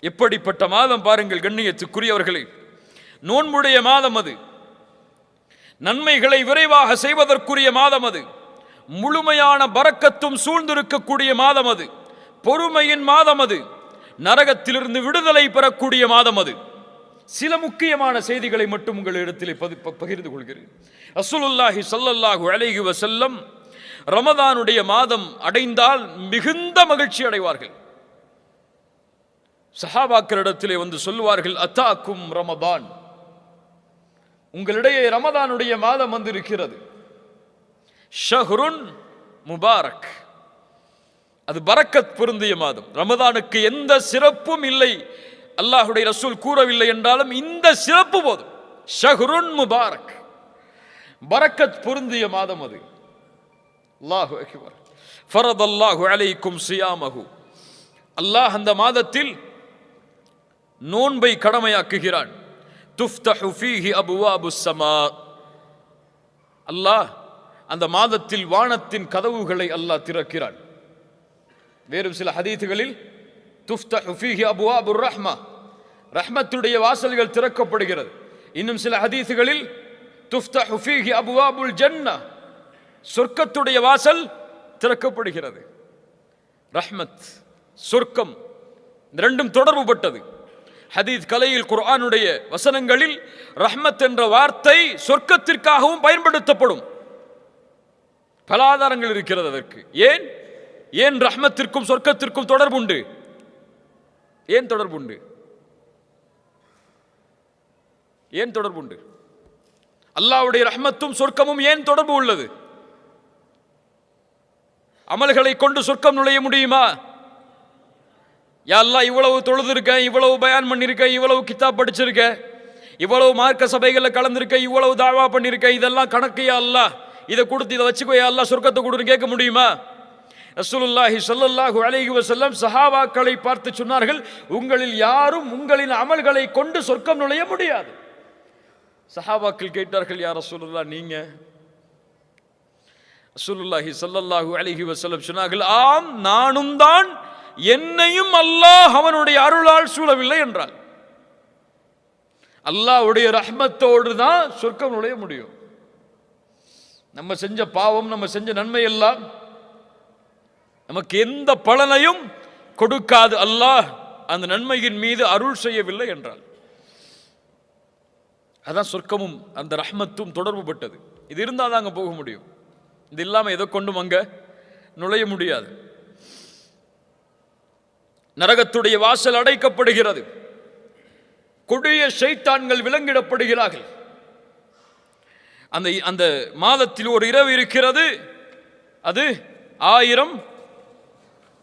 எப்படிப்பட்ட மாதம் பாருங்கள் கண்ணியத்துக்குரியவர்களே. நோன்புடைய மாதம் அது, நன்மைகளை விரைவாக செய்வதற்குரிய மாதம் அது, முழுமையான பரக்கத்தும் சூழ்ந்திருக்கக்கூடிய மாதம் அது, பொறுமையின் மாதம் அது, நரகத்திலிருந்து விடுதலை பெறக்கூடிய மாதம் அது. சில முக்கியமான செய்திகளை மட்டும் உங்களிடத்தில் பகிர்ந்து கொள்கிறேன். ரசூலுல்லாஹி ஸல்லல்லாஹு அலைஹி வஸல்லம் ரமதானுடைய மாதம் அடைந்தால் மிகுந்த மகிழ்ச்சி அடைவார்கள். சஹாபாக்களிடத்திலே வந்து சொல்லுவார்கள், அத்தாக்கும் ரமதான், உங்களிடையே ரமதானுடைய மாதம் வந்து இருக்கிறது. ஷஹ்ருன் முபாரக், அது பரக்கத் பொருந்திய மாதம். ரமதானுக்கு எந்த சிறப்பும் இல்லை, அல்லாஹுடைய ரசூல் கூறவில்லை என்றாலும் இந்த சிறப்பு போதும். ஷஹ்ருன் முபாரக், பரக்கத் பொருந்திய மாதம் அது. அல்லாஹு அக்பர். ஃபரதல்லாஹு அலைக்கும் சியாமஹு, அல்லாஹ் அந்த மாதத்தில் நோன்பை கடமையாக்குகிறான். துஃப்தஹு ஃபீஹி அபுவாபுஸ் ஸமா, அல்லாஹ் அந்த மாதத்தில் வானத்தின் கதவுகளை அல்லாஹ் திறக்கிறான். வேறு சில ஹதீதுகளில் துஃப்தஹு ஃபீஹி அபுவாபுர் ரஹ்மா, ரஹ்மத்துடைய வாசல்கள் திறக்கப்படுகிறது. இன்னும் சில ஹதீதுகளில் துஃப்தஹு ஃபீஹி அபுவாபுல் ஜன்னah, சொர்க்கத்துடைய வாசல் திறக்கப்படுகிறது. ரஹ்மத், சொர்க்கம், இரண்டும் தொடர்புபட்டது. ஹதீஸ் கலையில் குர்ஆனுடைய வசனங்களில் ரஹ்மத் என்ற வார்த்தை சொர்க்கத்திற்காகவும் பயன்படுத்தப்படும். பல ஆதாரங்கள் இருக்கிறது அதற்கு. ஏன் ரஹ்மத்திற்கும் சொர்க்கத்திற்கும் தொடர்புண்டு? ஏன் தொடர்புண்டு? ஏன் தொடர்புண்டு? அல்லாஹ்வுடைய ரஹ்மத்தும் சொர்க்கமும் ஏன் தொடர்பு உள்ளது? அமல்களை கொண்டு சொர்க்கம் நுழைய முடியுமா? யா அல்லாஹ், இவ்வளவு தொழுதுருக்க, இவ்வளவு பயான் பண்ணிருக்க, இவ்வளவு கிதாப் படிச்சிருக்க, இவ்வளவு மார்க்க சபைகளில் கலந்திருக்க, இவ்வளவு தாவா பண்ணிருக்க, இதெல்லாம் கணக்கு யா அல்லாஹ், இதை கொடுத்து இதை வச்சுக்கோ யா அல்லாஹ், சொர்க்கத்தை கொடுன்னு கேட்க முடியுமா? ரசூலுல்லாஹி ஸல்லல்லாஹு அலைஹி வஸல்லம் சஹாபாக்களை பார்த்து சொன்னார்கள், உங்களில் யாரும் உங்களின் அமல்களை கொண்டு சொர்க்கம் நுழைய முடியாது. சஹாபாக்கள் கேட்டார்கள், யா ரசூலுல்லாஹ் நீங்க? ரசூலுல்லாஹி ஸல்லல்லாஹு அலைஹி வஸல்லம் சொன்னார்கள், ஆம், நானும் தான், என்னையும் அல்லாஹ் அவனுடைய அருளால் சூழவில்லை என்றால். அல்லாஹ்வுடைய ரஹ்மத்தோடு தான் சொர்க்கம் நுழைய முடியும். நம்ம செஞ்ச பாவம், நம்ம செஞ்ச நன்மை எல்லாம் நமக்கு எந்த பலனையும் கொடுக்காது, அல்லாஹ் அந்த நன்மையின் மீது அருள் செய்யவில்லை என்றால். அதான் சொர்க்கமும் அந்த ரஹ்மத்தும் தொடர்பு பட்டது. இது இருந்தால் தான் அங்கே போக முடியும். இது இல்லாமல் எதை கொண்டும் அங்கே நுழைய முடியாது. நரகத்துடைய வாசல் அடைக்கப்படுகிறது. கொடிய ஷைத்தான்கள் விலங்கிடப்படுகிறார்கள். அந்த மாதத்தில் ஒரு இரவு இருக்கிறது, அது 1000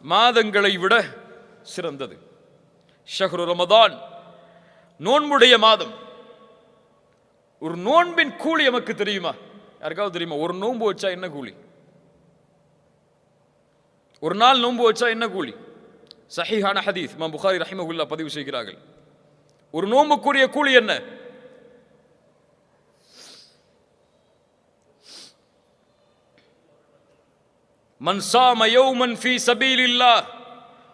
மாதங்களை விட சிறந்தது. ஷஹ்ரு ரமதான், நோன்புடைய மாதம். ஒரு நோன்பின் கூலி நமக்கு தெரியுமா? யாருக்காவது தெரியுமா? ஒரு நோன்பு வச்சா என்ன கூலி? ஒரு நாள் நோன்பு வச்சா என்ன கூலி? சஹீஹான ஹதீஸ் இமாம் புகாரி ரஹிமஹுல்லாஹ் பதிவு செய்கிறார்கள். ஒரு நோன்புக்குரிய கூலி என்ன? மன் ஸாம யௌமன் ஃபீ ஸபீலில்லாஹ்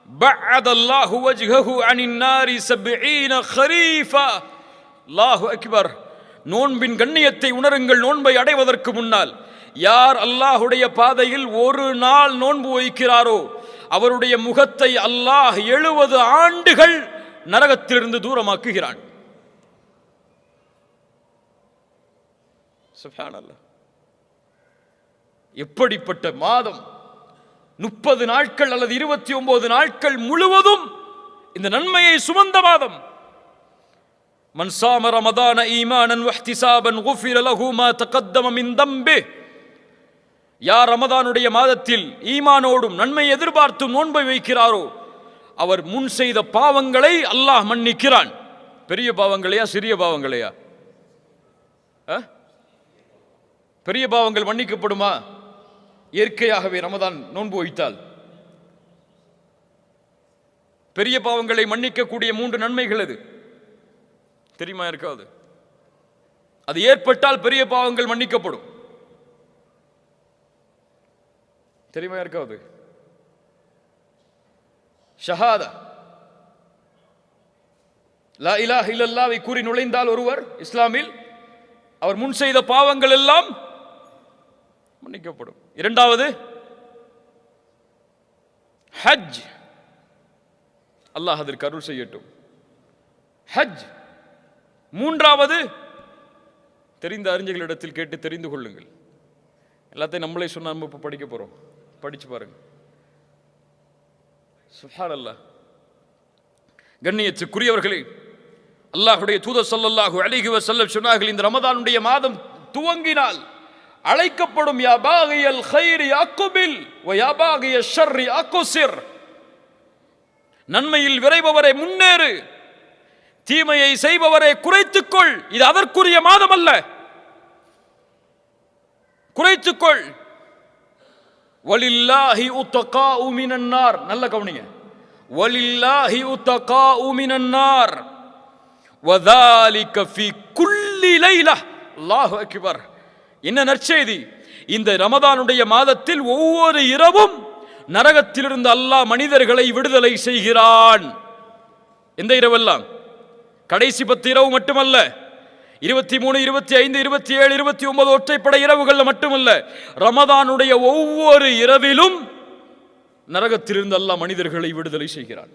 பஅதல்லாஹு வஜ்ஹஹு அனின் நாரி 70 கரீஃபா. அல்லாஹு அக்பர். நோன்பின் கண்ணியத்தை உணருங்கள். நோன்பை அடைவதற்கு முன்னால் யார் அல்லாஹுடைய பாதையில் ஒரு நாள் நோன்பு வைக்கிறாரோ அவருடைய முகத்தை அல்லாஹ் 70 ஆண்டுகள் நரகத்திலிருந்து தூரமாக்குகிறான். சுப்ஹானல்லாஹ். எப்படிப்பட்ட மாதம்! 30 நாட்கள் அல்லது 29 நாட்கள் முழுவதும் இந்த நன்மையை சுமந்த மாதம். மன் ஸாம ரமதான ஈமானன் வஹ்திஸாபன் குஃபிர லஹு மா தகத்தம மின் தம்பிஹ். யார் ரமதானுடைய மாதத்தில் ஈமானோடும் நன்மை எதிர்பார்த்தும் நோன்பை வைக்கிறாரோ அவர் முன் செய்த பாவங்களை அல்லாஹ் மன்னிக்கிறான். பெரிய பாவங்களையா சிறிய பாவங்களையா? பெரிய பாவங்கள் மன்னிக்கப்படுமா? இயற்கையாகவே ரமதான் நோன்பு வைத்தால் பெரிய பாவங்களை மன்னிக்கக்கூடிய 3 நன்மைகள் அது தெரியுமா? இருக்காது. அது ஏற்பட்டால் பெரிய பாவங்கள் மன்னிக்கப்படும். தெரியுமா? இருக்காது. ஷஹாதா, லா இலாஹ இல்லல்லாஹ்வை கூறி நுழைந்தால் ஒருவர் இஸ்லாமில், அவர் முன் செய்த பாவங்கள் எல்லாம் மன்னிக்கப்படும். இரண்டாவது ஹஜ். அல்லாஹ் அதற்கு அருள் செய்யட்டும். ஹஜ். மூன்றாவது, தெரிந்த அறிஞர்களிடத்தில் கேட்டு தெரிந்து கொள்ளுங்கள். எல்லாத்தையும் நம்மளே சொன்னா நம்ம இப்ப படிக்க போறோம். படிச்சு பாருங்க. சுப்ஹானல்லாஹ். கண்ணியத்துக்குரியவர்களே, அல்லாஹ்வுடைய தூதர் ஸல்லல்லாஹு அலைஹி வஸல்லம் சொன்னார்கள், இந்த ரமதானுடைய மாதம் துவங்கினால் அழைக்கப்படும் யா பாகியல் கைரி அக்பில் வ யா பாகிய ஷர்ரி அக்ஸிர். நன்மையில் விரைபவரே முன்னேறு, தீமையை செய்பவரே குறைத்துக்கொள். இது அதற்குரிய மாதம் அல்ல, குறைத்துக்கொள். வலில்லாஹி உத்தகாஉ மினன் நார். நல்ல கவனிங்க. வலில்லாஹி உத்தகாஉ மினன் நார் வதாலிக ஃபீ குல்லி லைலா. அல்லாஹு அக்பர். என்ன நற்செய்தி! இந்த ரமதானுடைய மாதத்தில் ஒவ்வொரு இரவும் நரகத்திலிருந்து அல்லாஹ் மனிதர்களை விடுதலை செய்கிறான். எந்த இரவெல்லாம்? கடைசி 10 இரவு மட்டுமல்ல, 23, 25, 27, 29 ஒற்றைப்படை இரவுகள் மட்டுமல்ல, ரமதானுடைய ஒவ்வொரு இரவிலும் நரகத்திலிருந்து அல்லாஹ் மனிதர்களை விடுதலை செய்கிறான்.